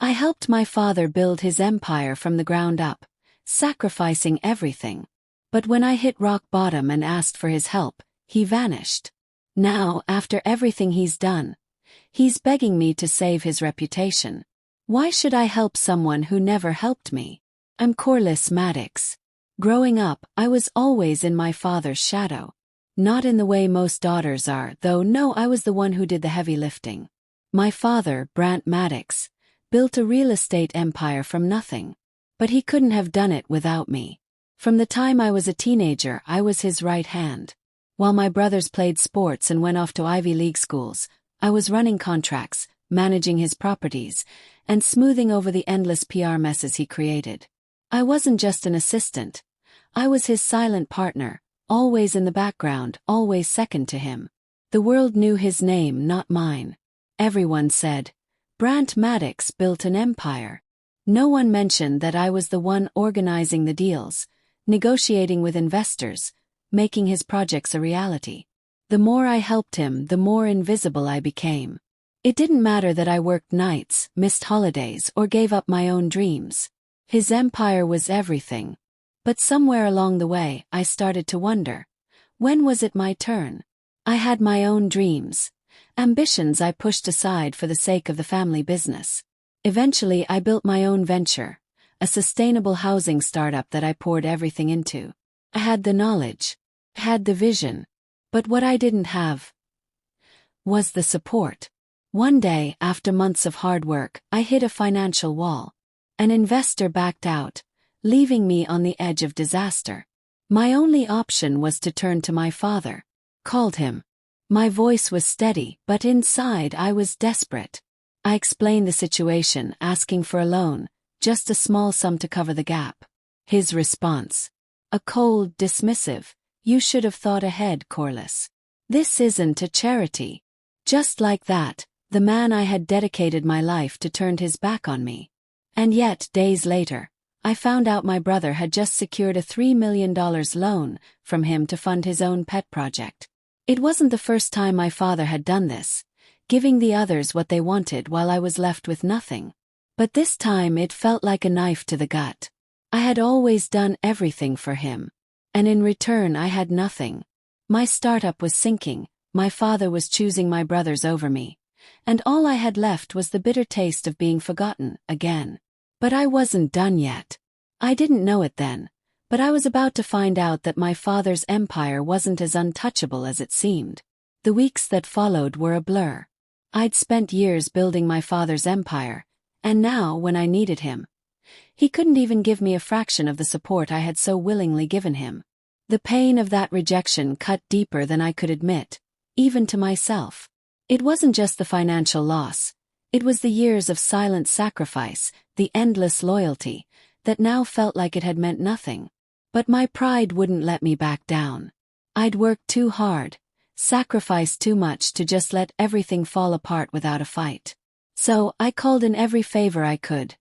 I helped my father build his empire from the ground up, sacrificing everything. But when I hit rock bottom and asked for his help, he vanished. Now, after everything he's done, he's begging me to save his reputation. Why should I help someone who never helped me? I'm Corliss Maddox. Growing up, I was always in my father's shadow. Not in the way most daughters are, though no, I was the one who did the heavy lifting. My father, Brant Maddox, built a real estate empire from nothing. But he couldn't have done it without me. From the time I was a teenager, I was his right hand. While my brothers played sports and went off to Ivy League schools, I was running contracts, managing his properties, and smoothing over the endless PR messes he created. I wasn't just an assistant. I was his silent partner, always in the background, always second to him. The world knew his name, not mine. Everyone said, Brant Maddox built an empire. No one mentioned that I was the one organizing the deals, negotiating with investors, making his projects a reality. The more I helped him, the more invisible I became. It didn't matter that I worked nights, missed holidays, or gave up my own dreams. His empire was everything. But somewhere along the way, I started to wonder, when was it my turn? I had my own dreams, ambitions I pushed aside for the sake of the family business. Eventually, I built my own venture, a sustainable housing startup that I poured everything into. I had the knowledge, had the vision, but what I didn't have was the support. One day, after months of hard work, I hit a financial wall. An investor backed out, leaving me on the edge of disaster. My only option was to turn to my father. Called him. My voice was steady, but inside I was desperate. I explained the situation, asking for a loan, just a small sum to cover the gap. His response. A cold, dismissive, "You should have thought ahead, Corliss. This isn't a charity." Just like that, the man I had dedicated my life to turned his back on me. And yet, days later, I found out my brother had just secured a $3 million loan from him to fund his own pet project. It wasn't the first time my father had done this, giving the others what they wanted while I was left with nothing. But this time it felt like a knife to the gut. I had always done everything for him. And in return I had nothing. My startup was sinking, my father was choosing my brothers over me. And all I had left was the bitter taste of being forgotten, again. But I wasn't done yet. I didn't know it then, but I was about to find out that my father's empire wasn't as untouchable as it seemed. The weeks that followed were a blur. I'd spent years building my father's empire, and now, when I needed him, he couldn't even give me a fraction of the support I had so willingly given him. The pain of that rejection cut deeper than I could admit, even to myself. It wasn't just the financial loss. It was the years of silent sacrifice, the endless loyalty, that now felt like it had meant nothing. But my pride wouldn't let me back down. I'd worked too hard, sacrificed too much to just let everything fall apart without a fight. So, I called in every favor I could.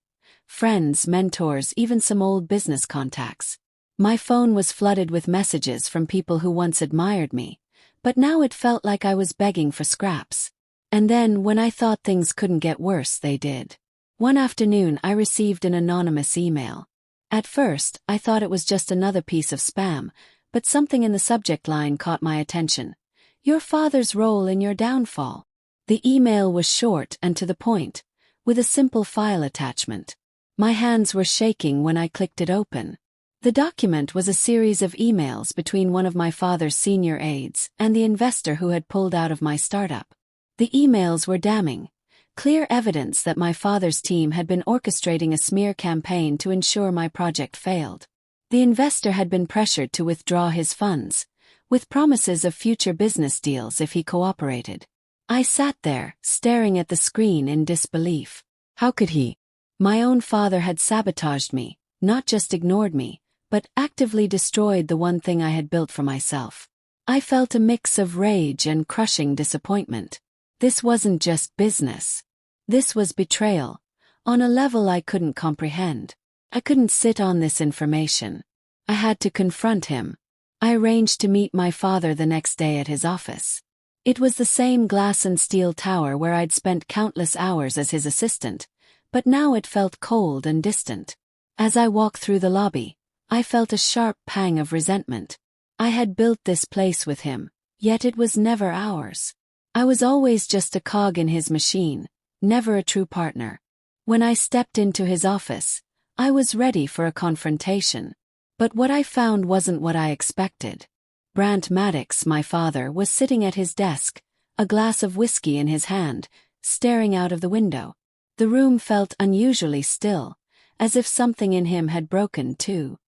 Friends, mentors, even some old business contacts. My phone was flooded with messages from people who once admired me, but now it felt like I was begging for scraps. And then, when I thought things couldn't get worse, they did. One afternoon I received an anonymous email. At first, I thought it was just another piece of spam, but something in the subject line caught my attention. Your father's role in your downfall. The email was short and to the point, with a simple file attachment. My hands were shaking when I clicked it open. The document was a series of emails between one of my father's senior aides and the investor who had pulled out of my startup. The emails were damning. Clear evidence that my father's team had been orchestrating a smear campaign to ensure my project failed. The investor had been pressured to withdraw his funds, with promises of future business deals if he cooperated. I sat there, staring at the screen in disbelief. How could he? My own father had sabotaged me, not just ignored me, but actively destroyed the one thing I had built for myself. I felt a mix of rage and crushing disappointment. This wasn't just business. This was betrayal, on a level I couldn't comprehend. I couldn't sit on this information. I had to confront him. I arranged to meet my father the next day at his office. It was the same glass and steel tower where I'd spent countless hours as his assistant, but now it felt cold and distant. As I walked through the lobby, I felt a sharp pang of resentment. I had built this place with him, yet it was never ours. I was always just a cog in his machine, never a true partner. When I stepped into his office, I was ready for a confrontation. But what I found wasn't what I expected. Brant Maddox, my father, was sitting at his desk, a glass of whiskey in his hand, staring out of the window. The room felt unusually still, as if something in him had broken too.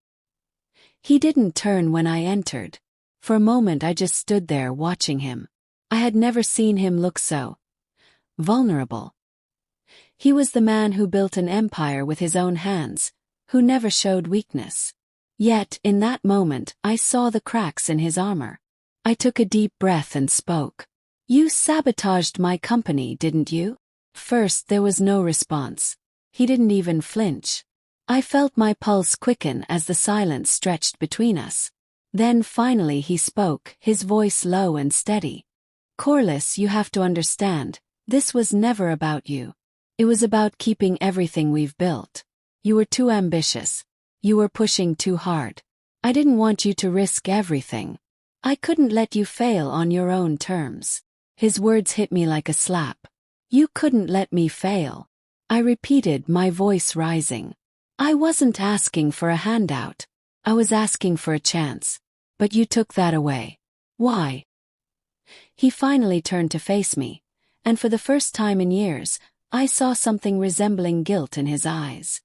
He didn't turn when I entered. For a moment I just stood there watching him. I had never seen him look so vulnerable. He was the man who built an empire with his own hands, who never showed weakness. Yet, in that moment, I saw the cracks in his armor. I took a deep breath and spoke. "You sabotaged my company, didn't you?" First, there was no response. He didn't even flinch. I felt my pulse quicken as the silence stretched between us. Then finally he spoke, his voice low and steady. "Corliss, you have to understand, this was never about you. It was about keeping everything we've built. You were too ambitious. You were pushing too hard. I didn't want you to risk everything. I couldn't let you fail on your own terms." His words hit me like a slap. "You couldn't let me fail." I repeated, my voice rising. "I wasn't asking for a handout. I was asking for a chance. But you took that away. Why?" He finally turned to face me, and for the first time in years, I saw something resembling guilt in his eyes.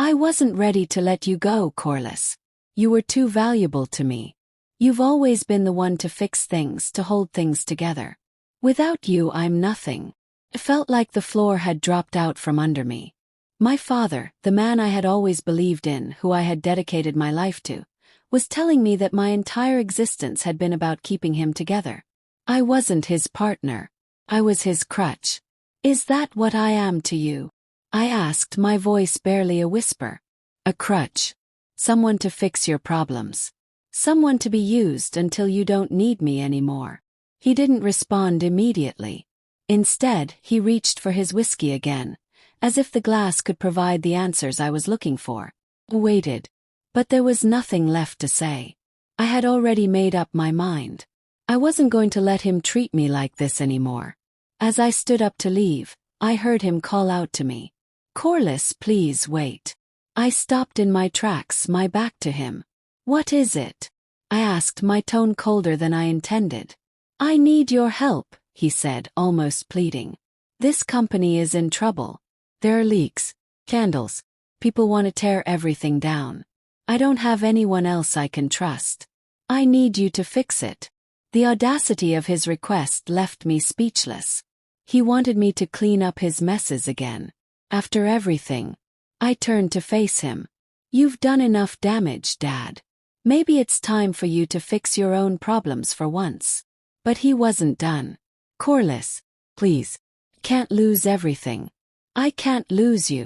"I wasn't ready to let you go, Corliss. You were too valuable to me. You've always been the one to fix things, to hold things together. Without you, I'm nothing." It felt like the floor had dropped out from under me. My father, the man I had always believed in, who I had dedicated my life to, was telling me that my entire existence had been about keeping him together. I wasn't his partner. I was his crutch. "Is that what I am to you?" I asked, my voice barely a whisper. "A crutch. Someone to fix your problems. Someone to be used until you don't need me anymore." He didn't respond immediately. Instead, he reached for his whiskey again, as if the glass could provide the answers I was looking for. Waited. But there was nothing left to say. I had already made up my mind. I wasn't going to let him treat me like this anymore. As I stood up to leave, I heard him call out to me. "Corliss, please wait." I stopped in my tracks, my back to him. "What is it?" I asked, my tone colder than I intended. "I need your help," he said, almost pleading. "This company is in trouble. There are leaks, scandals. People want to tear everything down. I don't have anyone else I can trust. I need you to fix it." The audacity of his request left me speechless. He wanted me to clean up his messes again. After everything. I turned to face him. "You've done enough damage, Dad. Maybe it's time for you to fix your own problems for once." But he wasn't done. "Corliss, please. Can't lose everything. I can't lose you."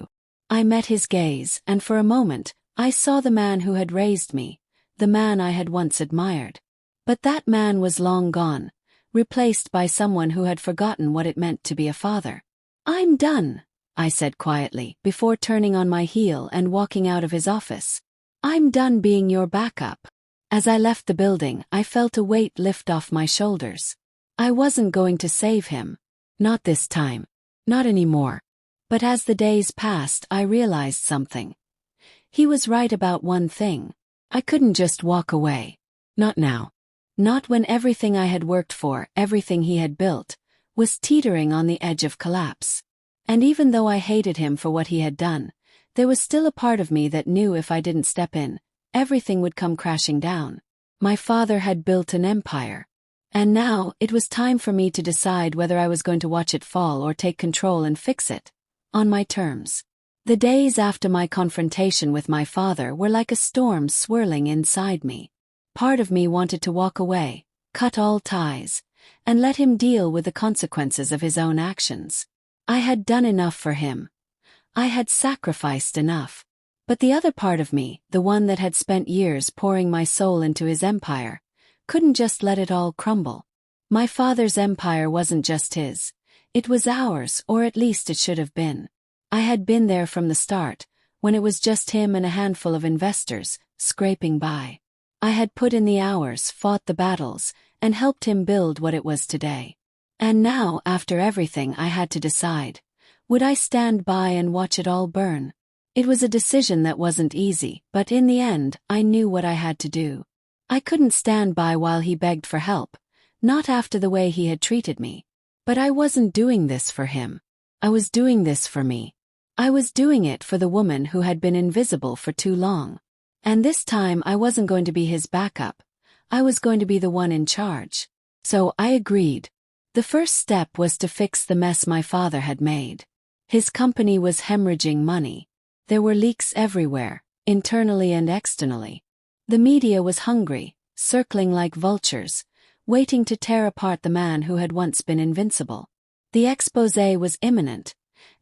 I met his gaze, and for a moment, I saw the man who had raised me, the man I had once admired. But that man was long gone, replaced by someone who had forgotten what it meant to be a father. "I'm done," I said quietly, before turning on my heel and walking out of his office. "I'm done being your backup." As I left the building, I felt a weight lift off my shoulders. I wasn't going to save him. Not this time. Not anymore. But as the days passed, I realized something. He was right about one thing. I couldn't just walk away. Not now. Not when everything I had worked for, everything he had built, was teetering on the edge of collapse. And even though I hated him for what he had done, there was still a part of me that knew if I didn't step in, everything would come crashing down. My father had built an empire. And now, it was time for me to decide whether I was going to watch it fall or take control and fix it. On my terms. The days after my confrontation with my father were like a storm swirling inside me. Part of me wanted to walk away, cut all ties, and let him deal with the consequences of his own actions. I had done enough for him. I had sacrificed enough. But the other part of me, the one that had spent years pouring my soul into his empire, couldn't just let it all crumble. My father's empire wasn't just his. It was ours, or at least it should have been. I had been there from the start, when it was just him and a handful of investors, scraping by. I had put in the hours, fought the battles, and helped him build what it was today. And now, after everything, I had to decide. Would I stand by and watch it all burn? It was a decision that wasn't easy, but in the end, I knew what I had to do. I couldn't stand by while he begged for help, not after the way he had treated me. But I wasn't doing this for him. I was doing this for me. I was doing it for the woman who had been invisible for too long. And this time I wasn't going to be his backup. I was going to be the one in charge. So I agreed. The first step was to fix the mess my father had made. His company was hemorrhaging money. There were leaks everywhere, internally and externally. The media was hungry, circling like vultures, waiting to tear apart the man who had once been invincible. The exposé was imminent,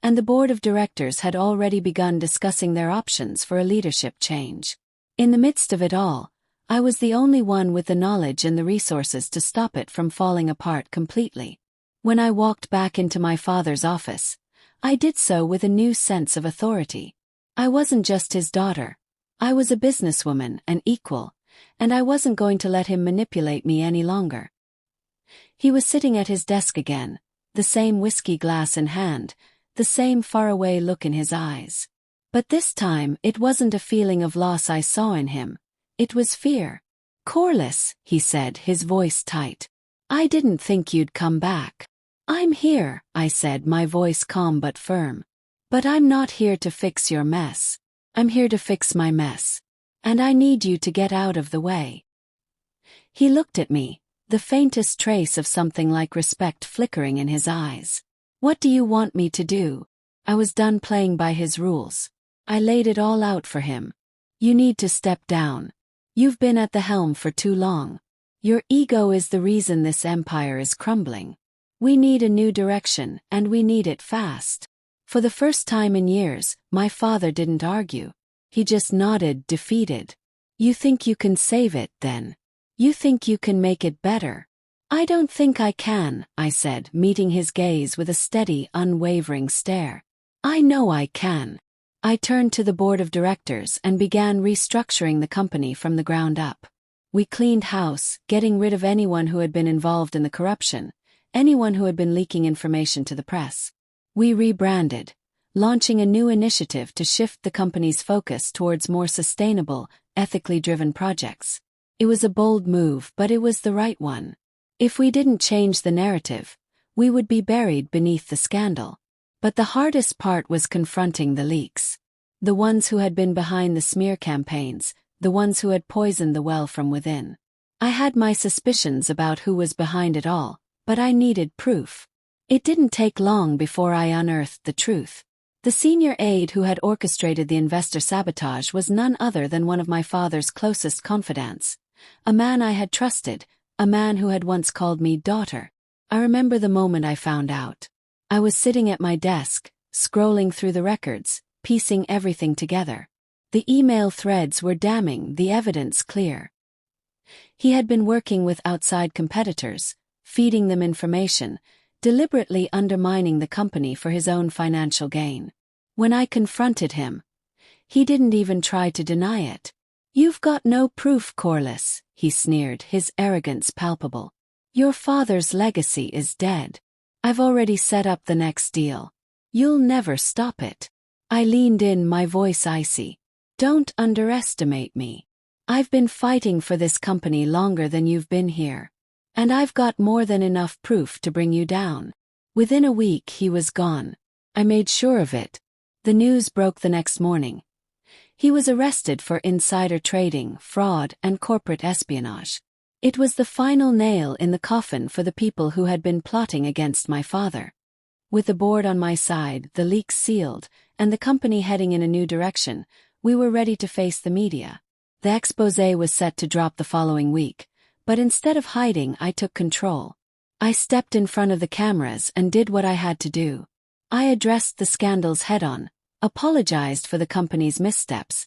and the board of directors had already begun discussing their options for a leadership change. In the midst of it all, I was the only one with the knowledge and the resources to stop it from falling apart completely. When I walked back into my father's office, I did so with a new sense of authority. I wasn't just his daughter. I was a businesswoman, an equal, and I wasn't going to let him manipulate me any longer. He was sitting at his desk again, the same whiskey glass in hand, the same faraway look in his eyes. But this time it wasn't a feeling of loss I saw in him. It was fear. "Corliss," he said, his voice tight. "I didn't think you'd come back." "I'm here," I said, my voice calm but firm. "But I'm not here to fix your mess. I'm here to fix my mess. And I need you to get out of the way." He looked at me, the faintest trace of something like respect flickering in his eyes. "What do you want me to do?" I was done playing by his rules. I laid it all out for him. "You need to step down. You've been at the helm for too long. Your ego is the reason this empire is crumbling. We need a new direction, and we need it fast." For the first time in years, my father didn't argue. He just nodded, defeated. "You think you can save it, then? You think you can make it better?" "I don't think I can," I said, meeting his gaze with a steady, unwavering stare. "I know I can." I turned to the board of directors and began restructuring the company from the ground up. We cleaned house, getting rid of anyone who had been involved in the corruption, anyone who had been leaking information to the press. We rebranded, launching a new initiative to shift the company's focus towards more sustainable, ethically driven projects. It was a bold move, but it was the right one. If we didn't change the narrative, we would be buried beneath the scandal. But the hardest part was confronting the leaks. The ones who had been behind the smear campaigns, the ones who had poisoned the well from within. I had my suspicions about who was behind it all, but I needed proof. It didn't take long before I unearthed the truth. The senior aide who had orchestrated the investor sabotage was none other than one of my father's closest confidants. A man I had trusted, a man who had once called me daughter. I remember the moment I found out. I was sitting at my desk, scrolling through the records, piecing everything together. The email threads were damning, the evidence clear. He had been working with outside competitors, feeding them information, deliberately undermining the company for his own financial gain. When I confronted him, he didn't even try to deny it. "You've got no proof, Corliss," he sneered, his arrogance palpable. "Your father's legacy is dead. I've already set up the next deal. You'll never stop it." I leaned in, my voice icy. "Don't underestimate me. I've been fighting for this company longer than you've been here. And I've got more than enough proof to bring you down." Within a week he was gone. I made sure of it. The news broke the next morning. He was arrested for insider trading, fraud, and corporate espionage. It was the final nail in the coffin for the people who had been plotting against my father. With the board on my side, the leaks sealed, and the company heading in a new direction, we were ready to face the media. The exposé was set to drop the following week, but instead of hiding, I took control. I stepped in front of the cameras and did what I had to do. I addressed the scandals head-on, apologized for the company's missteps,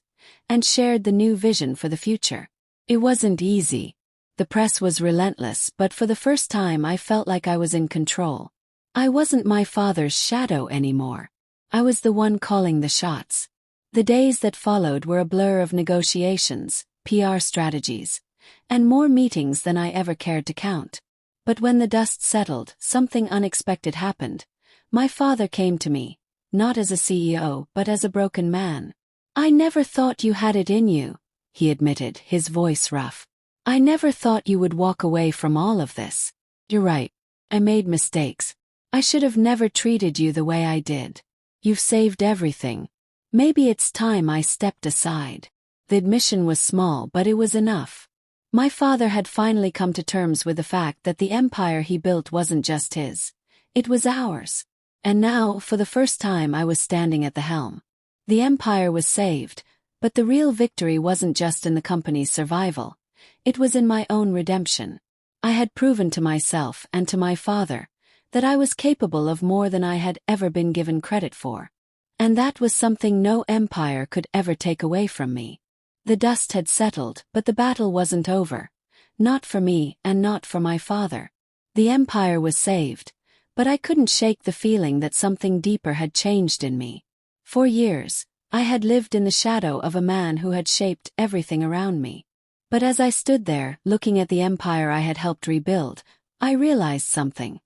and shared the new vision for the future. It wasn't easy. The press was relentless, but for the first time I felt like I was in control. I wasn't my father's shadow anymore. I was the one calling the shots. The days that followed were a blur of negotiations, PR strategies, and more meetings than I ever cared to count. But when the dust settled, something unexpected happened. My father came to me, not as a CEO but as a broken man. "I never thought you had it in you," he admitted, his voice rough. "I never thought you would walk away from all of this. You're right. I made mistakes. I should have never treated you the way I did. You've saved everything. Maybe it's time I stepped aside." The admission was small, but it was enough. My father had finally come to terms with the fact that the empire he built wasn't just his. It was ours. And now, for the first time, I was standing at the helm. The empire was saved, but the real victory wasn't just in the company's survival. It was in my own redemption. I had proven to myself and to my father that I was capable of more than I had ever been given credit for. And that was something no empire could ever take away from me. The dust had settled, but the battle wasn't over. Not for me and not for my father. The empire was saved, but I couldn't shake the feeling that something deeper had changed in me. For years, I had lived in the shadow of a man who had shaped everything around me. But as I stood there, looking at the empire I had helped rebuild, I realized something.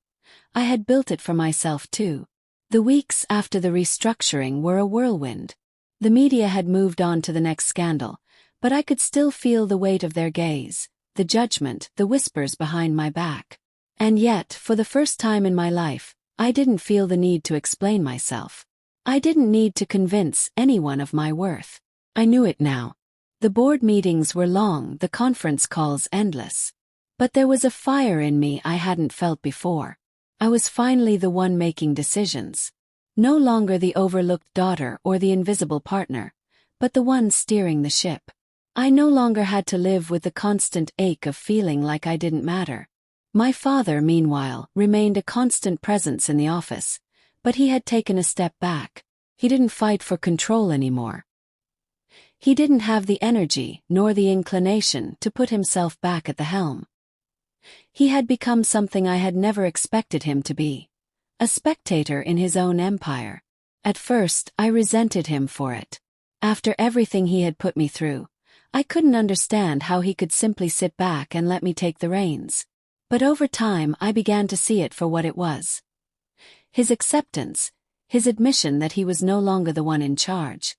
I had built it for myself too. The weeks after the restructuring were a whirlwind. The media had moved on to the next scandal, but I could still feel the weight of their gaze, the judgment, the whispers behind my back. And yet, for the first time in my life, I didn't feel the need to explain myself. I didn't need to convince anyone of my worth. I knew it now. The board meetings were long, the conference calls endless. But there was a fire in me I hadn't felt before. I was finally the one making decisions. No longer the overlooked daughter or the invisible partner, but the one steering the ship. I no longer had to live with the constant ache of feeling like I didn't matter. My father, meanwhile, remained a constant presence in the office, but he had taken a step back. He didn't fight for control anymore. He didn't have the energy, nor the inclination, to put himself back at the helm. He had become something I had never expected him to be. A spectator in his own empire. At first, I resented him for it. After everything he had put me through, I couldn't understand how he could simply sit back and let me take the reins. But over time, I began to see it for what it was. His acceptance, his admission that he was no longer the one in charge.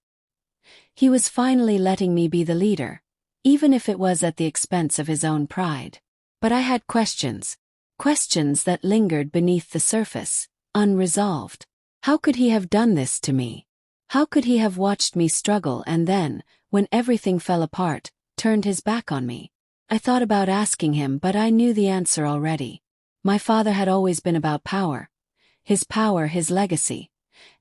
He was finally letting me be the leader, even if it was at the expense of his own pride. But I had questions. Questions that lingered beneath the surface, unresolved. How could he have done this to me? How could he have watched me struggle and then, when everything fell apart, turned his back on me? I thought about asking him, but I knew the answer already. My father had always been about power, his legacy.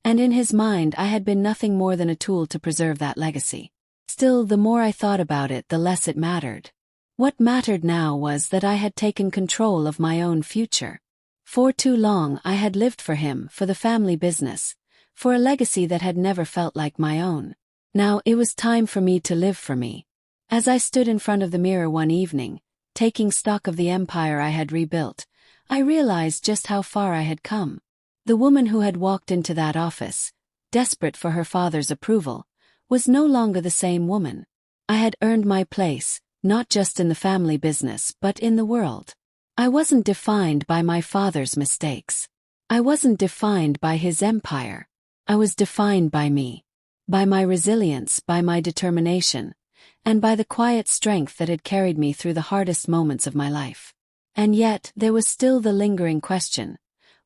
And in his mind I had been nothing more than a tool to preserve that legacy. Still, the more I thought about it, the less it mattered. What mattered now was that I had taken control of my own future. For too long I had lived for him, for the family business, for a legacy that had never felt like my own. Now it was time for me to live for me. As I stood in front of the mirror one evening, taking stock of the empire I had rebuilt, I realized just how far I had come. The woman who had walked into that office, desperate for her father's approval, was no longer the same woman. I had earned my place, not just in the family business but in the world. I wasn't defined by my father's mistakes. I wasn't defined by his empire. I was defined by me. By my resilience, by my determination, and by the quiet strength that had carried me through the hardest moments of my life. And yet, there was still the lingering question.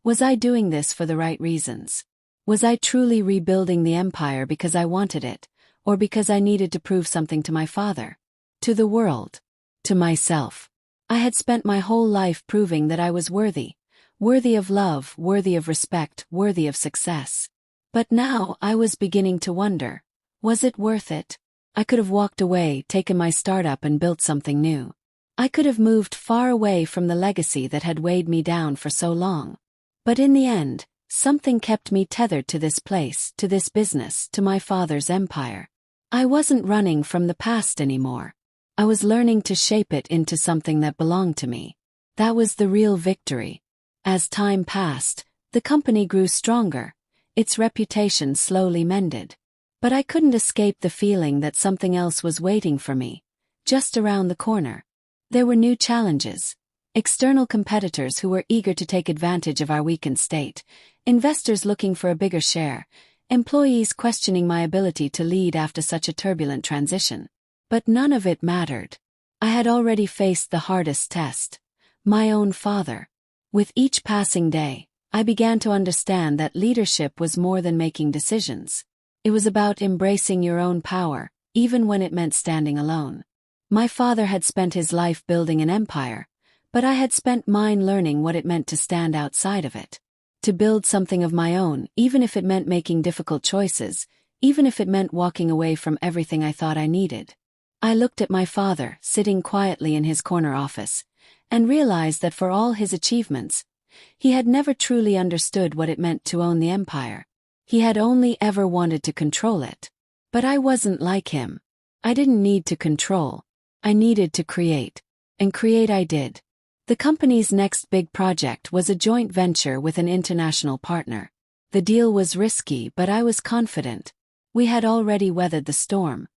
Was I doing this for the right reasons? Was I truly rebuilding the empire because I wanted it, or because I needed to prove something to my father? To the world? To myself? I had spent my whole life proving that I was worthy of love, worthy of respect, worthy of success. But now I was beginning to wonder, was it worth it? I could have walked away, taken my startup and built something new. I could have moved far away from the legacy that had weighed me down for so long. But in the end, something kept me tethered to this place, to this business, to my father's empire. I wasn't running from the past anymore. I was learning to shape it into something that belonged to me. That was the real victory. As time passed, the company grew stronger. its reputation slowly mended. But I couldn't escape the feeling that something else was waiting for me, just around the corner. There were new challenges. External competitors who were eager to take advantage of our weakened state, investors looking for a bigger share, employees questioning my ability to lead after such a turbulent transition. But none of it mattered. I had already faced the hardest test, my own father. With each passing day, I began to understand that leadership was more than making decisions. It was about embracing your own power, even when it meant standing alone. My father had spent his life building an empire, but I had spent mine learning what it meant to stand outside of it. To build something of my own, even if it meant making difficult choices, even if it meant walking away from everything I thought I needed. I looked at my father, sitting quietly in his corner office, and realized that for all his achievements, he had never truly understood what it meant to own the empire. He had only ever wanted to control it. But I wasn't like him. I didn't need to control. I needed to create. And create I did. The company's next big project was a joint venture with an international partner. The deal was risky, but I was confident. We had already weathered the storm.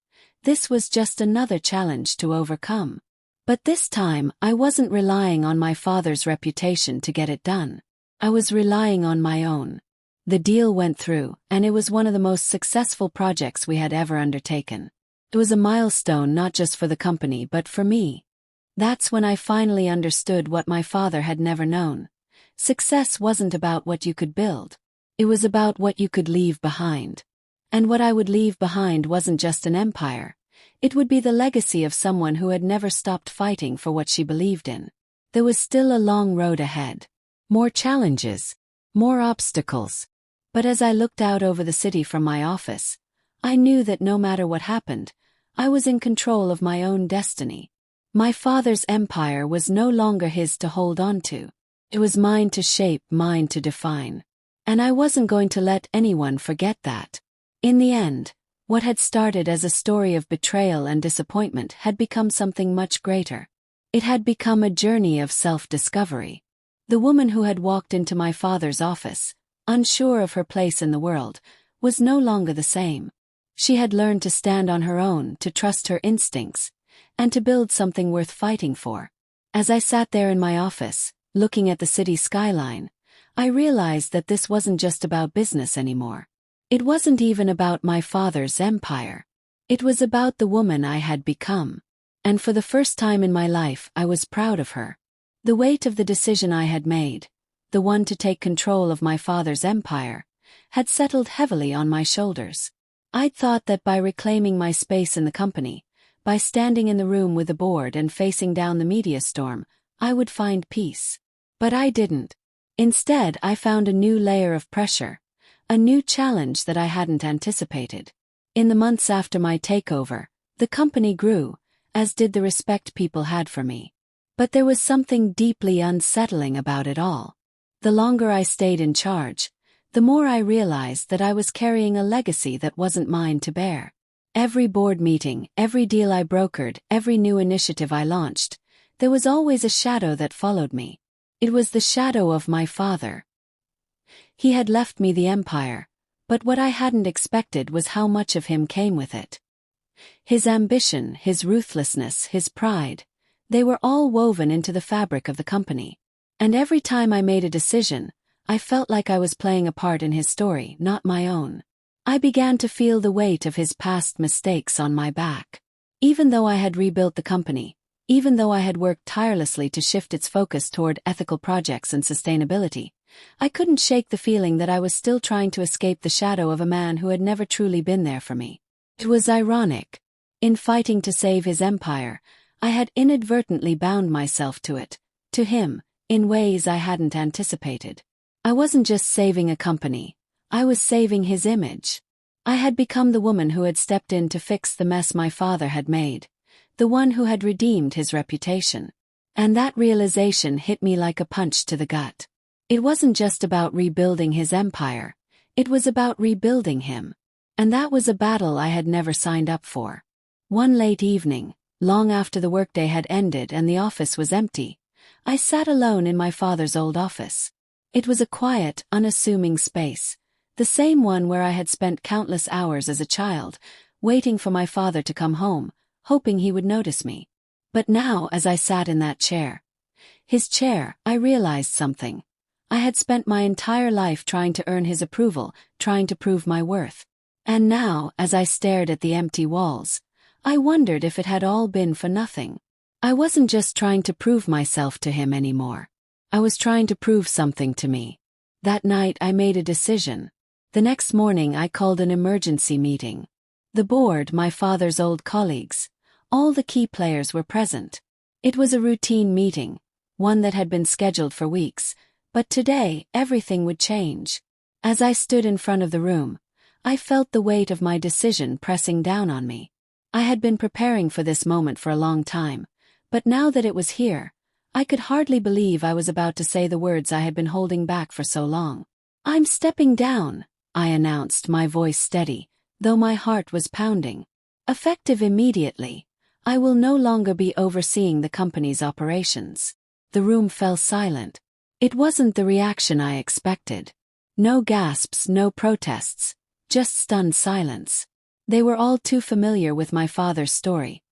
This was just another challenge to overcome. But this time, I wasn't relying on my father's reputation to get it done. I was relying on my own. The deal went through, and it was one of the most successful projects we had ever undertaken. It was a milestone not just for the company but for me. That's when I finally understood what my father had never known. Success wasn't about what you could build. It was about what you could leave behind. And what I would leave behind wasn't just an empire. It would be the legacy of someone who had never stopped fighting for what she believed in. There was still a long road ahead. More challenges. More obstacles. But as I looked out over the city from my office, I knew that no matter what happened, I was in control of my own destiny. My father's empire was no longer his to hold on to. It was mine to shape, mine to define. And I wasn't going to let anyone forget that. In the end, what had started as a story of betrayal and disappointment had become something much greater. It had become a journey of self-discovery. The woman who had walked into my father's office, unsure of her place in the world, was no longer the same. She had learned to stand on her own, to trust her instincts, and to build something worth fighting for. As I sat there in my office, looking at the city skyline, I realized that this wasn't just about business anymore. It wasn't even about my father's empire. It was about the woman I had become. And for the first time in my life, I was proud of her. The weight of the decision I had made, the one to take control of my father's empire, had settled heavily on my shoulders. I'd thought that by reclaiming my space in the company, by standing in the room with the board and facing down the media storm, I would find peace. But I didn't. Instead, I found a new layer of pressure, a new challenge that I hadn't anticipated. In the months after my takeover, the company grew, as did the respect people had for me. But there was something deeply unsettling about it all. The longer I stayed in charge, the more I realized that I was carrying a legacy that wasn't mine to bear. Every board meeting, every deal I brokered, every new initiative I launched, there was always a shadow that followed me. It was the shadow of my father. He had left me the empire, but what I hadn't expected was how much of him came with it. His ambition, his ruthlessness, his pride, they were all woven into the fabric of the company. And every time I made a decision, I felt like I was playing a part in his story, not my own. I began to feel the weight of his past mistakes on my back. Even though I had rebuilt the company, even though I had worked tirelessly to shift its focus toward ethical projects and sustainability, I couldn't shake the feeling that I was still trying to escape the shadow of a man who had never truly been there for me. It was ironic. In fighting to save his empire, I had inadvertently bound myself to it, to him, in ways I hadn't anticipated. I wasn't just saving a company, I was saving his image. I had become the woman who had stepped in to fix the mess my father had made, the one who had redeemed his reputation. And that realization hit me like a punch to the gut. It wasn't just about rebuilding his empire, it was about rebuilding him. And that was a battle I had never signed up for. One late evening, long after the workday had ended and the office was empty, I sat alone in my father's old office. It was a quiet, unassuming space, The same one where I had spent countless hours as a child, waiting for my father to come home, hoping he would notice me. But now, as I sat in that chair, his chair, I realized something. I had spent my entire life trying to earn his approval, trying to prove my worth. And now, as I stared at the empty walls, I wondered if it had all been for nothing. I wasn't just trying to prove myself to him anymore. I was trying to prove something to me. That night I made a decision. The next morning I called an emergency meeting. The board, my father's old colleagues, all the key players were present. It was a routine meeting, one that had been scheduled for weeks, but today everything would change. As I stood in front of the room, I felt the weight of my decision pressing down on me. I had been preparing for this moment for a long time, but now that it was here, I could hardly believe I was about to say the words I had been holding back for so long. "I'm stepping down," I announced, my voice steady, though my heart was pounding. "Effective immediately. I will no longer be overseeing the company's operations." The room fell silent. It wasn't the reaction I expected. No gasps, no protests, just stunned silence. They were all too familiar with my father's story,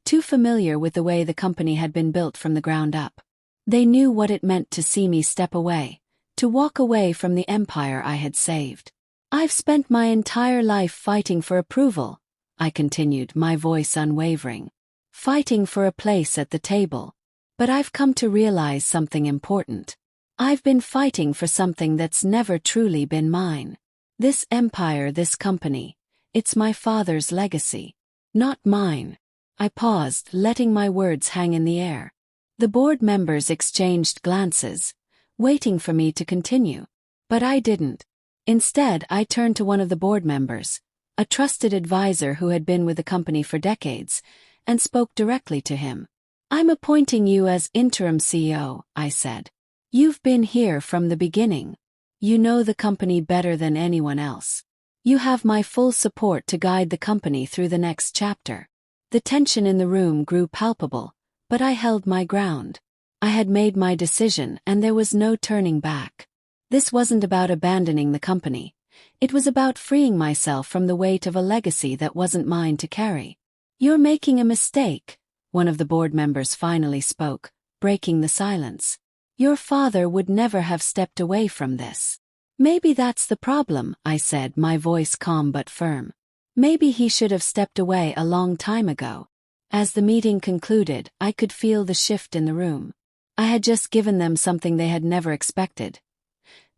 too familiar with the way the company had been built from the ground up. They knew what it meant to see me step away, to walk away from the empire I had saved. "I've spent my entire life fighting for approval," I continued, my voice unwavering. "Fighting for a place at the table. But I've come to realize something important. I've been fighting for something that's never truly been mine. This empire, this company, it's my father's legacy, not mine." I paused, letting my words hang in the air. The board members exchanged glances, waiting for me to continue. But I didn't. Instead, I turned to one of the board members, a trusted advisor who had been with the company for decades, and spoke directly to him. "I'm appointing you as interim CEO," I said. "You've been here from the beginning. You know the company better than anyone else. You have my full support to guide the company through the next chapter." The tension in the room grew palpable, but I held my ground. I had made my decision and there was no turning back. This wasn't about abandoning the company. It was about freeing myself from the weight of a legacy that wasn't mine to carry. "You're making a mistake," one of the board members finally spoke, breaking the silence. "Your father would never have stepped away from this." "Maybe that's the problem," I said, my voice calm but firm. "Maybe he should have stepped away a long time ago." As the meeting concluded, I could feel the shift in the room. I had just given them something they had never expected.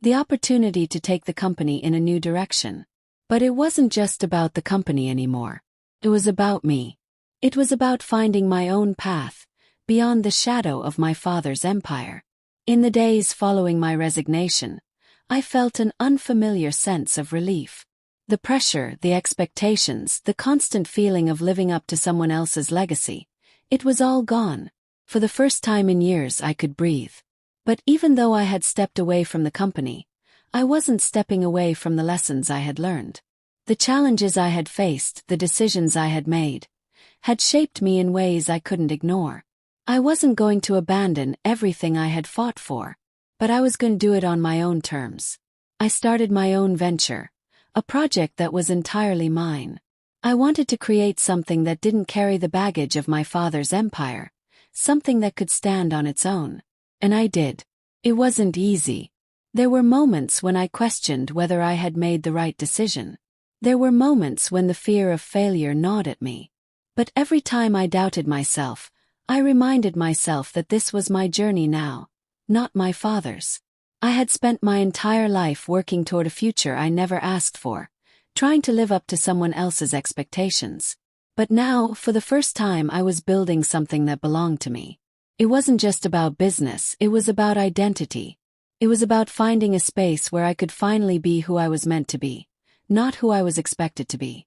The opportunity to take the company in a new direction. But it wasn't just about the company anymore. It was about me. It was about finding my own path, beyond the shadow of my father's empire. In the days following my resignation, I felt an unfamiliar sense of relief. The pressure, the expectations, the constant feeling of living up to someone else's legacy, it was all gone. For the first time in years I could breathe. But even though I had stepped away from the company, I wasn't stepping away from the lessons I had learned. The challenges I had faced, the decisions I had made, had shaped me in ways I couldn't ignore. I wasn't going to abandon everything I had fought for, but I was going to do it on my own terms. I started my own venture, a project that was entirely mine. I wanted to create something that didn't carry the baggage of my father's empire, something that could stand on its own. And I did. It wasn't easy. There were moments when I questioned whether I had made the right decision. There were moments when the fear of failure gnawed at me. But every time I doubted myself, I reminded myself that this was my journey now, not my father's. I had spent my entire life working toward a future I never asked for, trying to live up to someone else's expectations. But now, for the first time, I was building something that belonged to me. It wasn't just about business, it was about identity. It was about finding a space where I could finally be who I was meant to be, not who I was expected to be.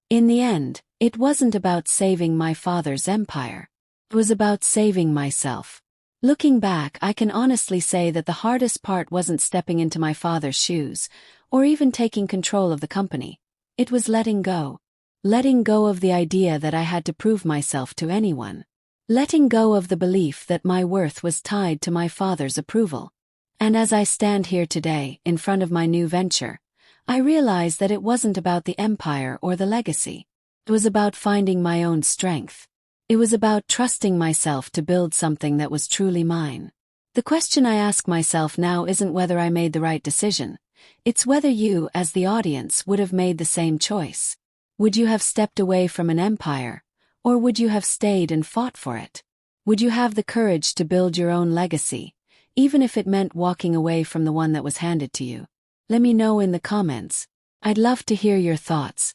In the end, it wasn't about saving my father's empire. It was about saving myself. Looking back, I can honestly say that the hardest part wasn't stepping into my father's shoes, or even taking control of the company. It was letting go. Letting go of the idea that I had to prove myself to anyone. Letting go of the belief that my worth was tied to my father's approval. And as I stand here today, in front of my new venture, I realized that it wasn't about the empire or the legacy. It was about finding my own strength. It was about trusting myself to build something that was truly mine. The question I ask myself now isn't whether I made the right decision. It's whether you, as the audience, would have made the same choice. Would you have stepped away from an empire, or would you have stayed and fought for it? Would you have the courage to build your own legacy, even if it meant walking away from the one that was handed to you? Let me know in the comments. I'd love to hear your thoughts.